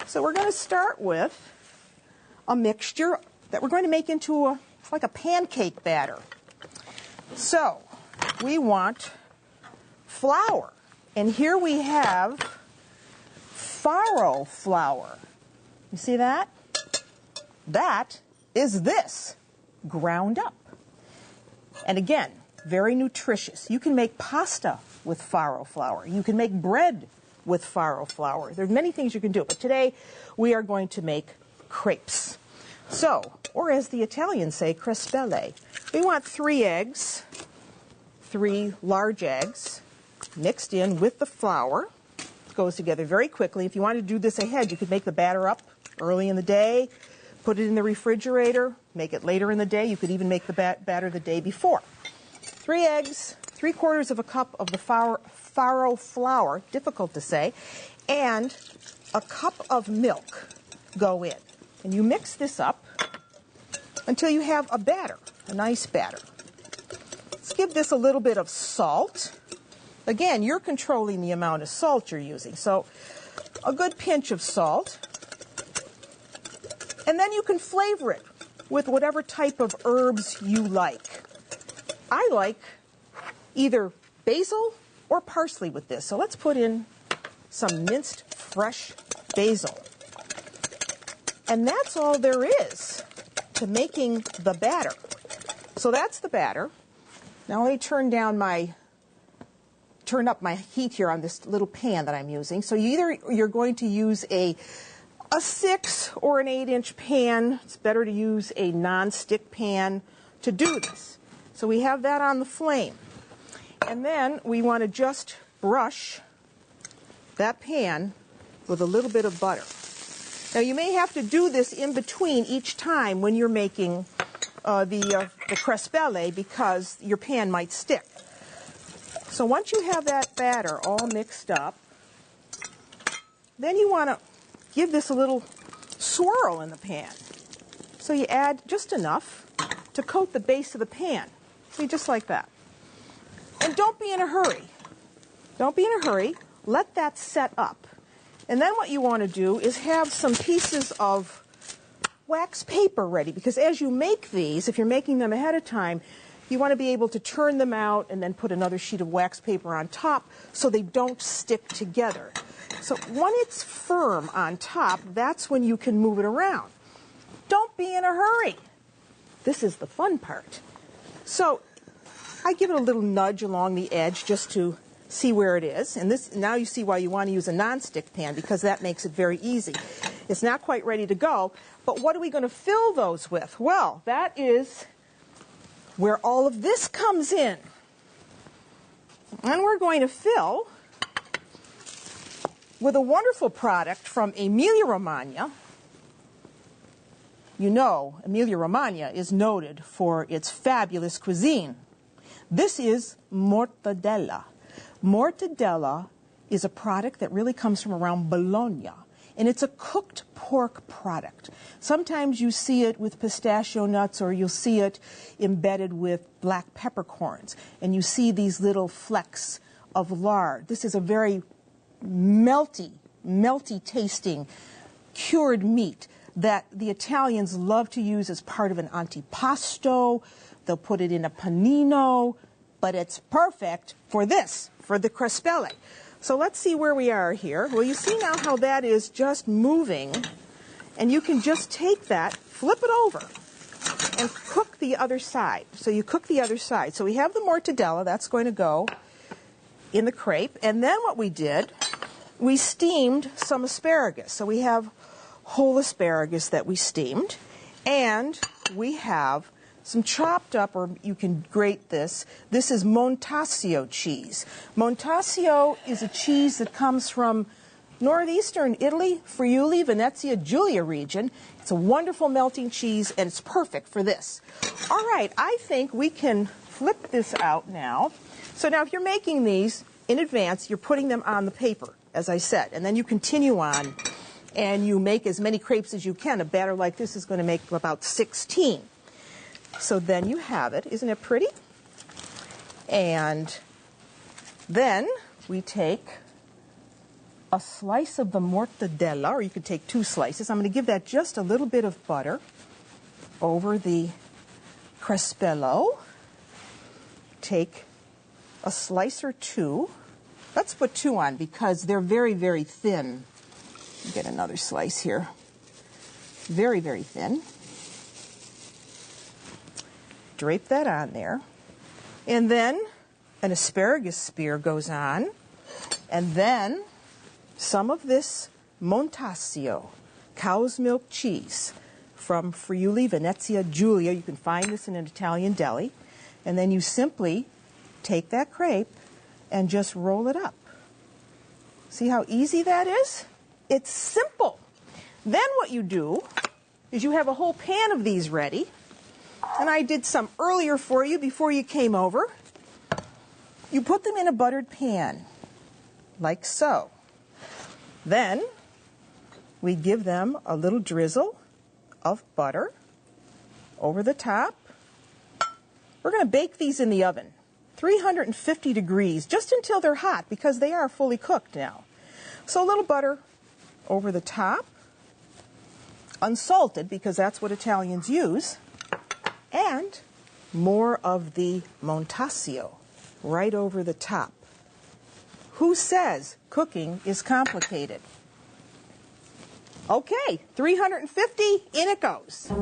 So we're going to start with a mixture that we're going to make into like a pancake batter. So we want flour, and here we have farro flour. You see that? That is this, ground up. And again, very nutritious. You can make pasta with farro flour. You can make bread with farro flour. There are many things you can do, but today we are going to make crepes. So, or as the Italians say, crespelle. We want 3 eggs, 3 large eggs, mixed in with the flour. It goes together very quickly. If you want to do this ahead, you could make the batter up early in the day, put it in the refrigerator, make it later in the day. You could even make the batter the day before. 3 eggs, 3/4 of a cup of the farro flour, difficult to say, and a cup of milk go in. And you mix this up until you have a batter, a nice batter. Let's give this a little bit of salt. Again, you're controlling the amount of salt you're using, so a good pinch of salt. And then you can flavor it with whatever type of herbs you like. I like either basil or parsley with this. So let's put in some minced fresh basil. And that's all there is to making the batter. So that's the batter. Now let me turn up my heat here on this little pan that I'm using. So you're going to use a 6 or an 8-inch pan. It's better to use a non-stick pan to do this. So we have that on the flame. And then we want to just brush that pan with a little bit of butter. Now you may have to do this in between each time when you're making the crespelle, because your pan might stick. So once you have that batter all mixed up, then you want to give this a little swirl in the pan. So you add just enough to coat the base of the pan. See, just like that. And don't be in a hurry. Don't be in a hurry. Let that set up. And then what you want to do is have some pieces of wax paper ready, because as you make these, if you're making them ahead of time, you want to be able to turn them out and then put another sheet of wax paper on top so they don't stick together. So when it's firm on top, that's when you can move it around. Don't be in a hurry. This is the fun part. So I give it a little nudge along the edge just to see where it is. And this, now you see why you want to use a non-stick pan, because that makes it very easy. It's not quite ready to go, but what are we going to fill those with? Well, that is where all of this comes in. And we're going to fill with a wonderful product from Emilia-Romagna. You know, Emilia-Romagna is noted for its fabulous cuisine. This is mortadella. Mortadella is a product that really comes from around Bologna, and it's a cooked pork product. Sometimes you see it with pistachio nuts, or you'll see it embedded with black peppercorns, and you see these little flecks of lard. This is a very melty tasting cured meat that the Italians love to use as part of an antipasto. They'll put it in a panino, but it's perfect for this, for the crespelle. So let's see where we are here. Well, you see now how that is just moving, and you can just take that, flip it over, and cook the other side. So you cook the other side. So we have the mortadella, that's going to go in the crepe, and then what we did, we steamed some asparagus. So we have whole asparagus that we steamed, and we have some chopped up, or you can grate this. This is Montasio cheese. Montasio is a cheese that comes from northeastern Italy, Friuli, Venezia, Giulia region. It's a wonderful melting cheese, and it's perfect for this. All right, I think we can flip this out now. So now if you're making these in advance, you're putting them on the paper, as I said, and then you continue on, and you make as many crepes as you can. A batter like this is going to make about 16. So then you have it. Isn't it pretty? And then we take a slice of the mortadella, or you could take 2 slices. I'm going to give that just a little bit of butter over the crespello. Take a slice or 2. Let's put 2 on because they're very, very thin. Get another slice here. Very, very thin. Drape that on there. And then an asparagus spear goes on. And then some of this Montasio, cow's milk cheese from Friuli, Venezia Giulia. You can find this in an Italian deli. And then you simply take that crepe and just roll it up. See how easy that is? It's simple. Then what you do is you have a whole pan of these ready. And I did some earlier for you before you came over. You put them in a buttered pan, like so. Then we give them a little drizzle of butter over the top. We're going to bake these in the oven, 350 degrees, just until they're hot, because they are fully cooked now. So a little butter over the top, unsalted, because that's what Italians use, and more of the Montasio right over the top. Who says cooking is complicated? Okay, 350, in it goes.